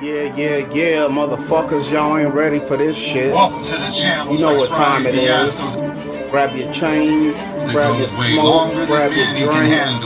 Yeah, motherfuckers, y'all ain't ready for this shit. Welcome to the channel. You know what time it is. Grab your chains, grab your smoke, grab your drink.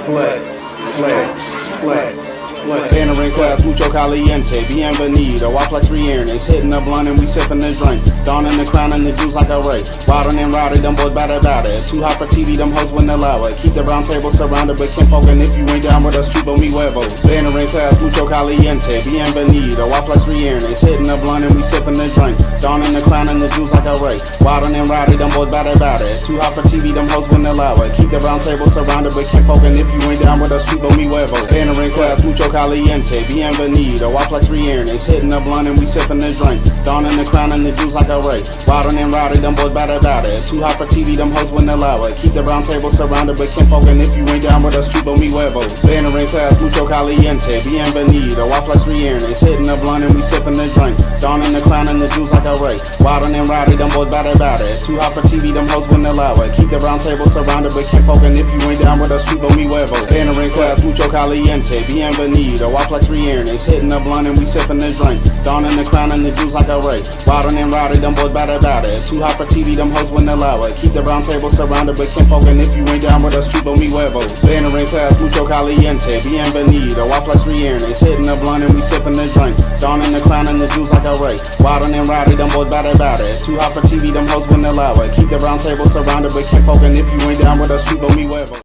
Flex, flex, flex. Entering class, mucho caliente, bienvenido. I flex re-earnings, hitting the blunt and we sipping the drink. Donning the crown and the juice like a ray. Riding and rowdy, them boys bad about it. Too hot for TV, them hoes wouldn't allow it. Keep the round table surrounded with kinfolk, and if you ain't down with us, chupo mi huevos. Entering class, mucho caliente, bienvenido. I flex re-earnings, hitting the blunt and we sipping the drink. Donning the crown and the juice like a ray. Riding and rowdy, them boys bad about it. Too hot for TV, them hoes wouldn't allow it. Keep the round table surrounded with kinfolk, and if you ain't down with us, chupo mi huevos. Entering class, mucho caliente, bienvenido. I flex re-earnings, hitting the blunt and we sipping the drink. Donning the crown and the juice like a ray. Riding and rowdy, them boys bad about it. Too hot for TV, them hoes wouldn't allow it. Keep the round table surrounded with kinfolk, and if you ain't down with us, chupo mi huevos. Entering class, mucho caliente, bienvenido. I flex re-earnings, hitting the blunt and we sipping the drink. Donning the crown and the juice like a ray. Riding and rowdy, them boys bad about it. Too hot for TV, them hoes wouldn't allow it. Keep the round table surrounded with kinfolk, and if you ain't down with us, chupo mi huevos. Entering class, mucho caliente, bienvenido. I flex re-earnings, hitting the blunt and we sipping the drink. Donning the crown and the juice like a ray. Riding and rowdy, them boys bad about it. Too hot for TV, them hoes wouldn't allow it. Keep the round table surrounded with kinfolk, and if you ain't down with us, chupo mi huevos. Entering class, mucho caliente, bienvenido. I flex re-earnings, hitting the blunt and we sipping the drink. Donning the crown and the juice like a ray. Riding and rowdy, them boys bad about it. Too hot for TV, them hoes wouldn't allow it. Keep the round table surrounded with kinfolk, and if you ain't down with us, chupo mi huevos.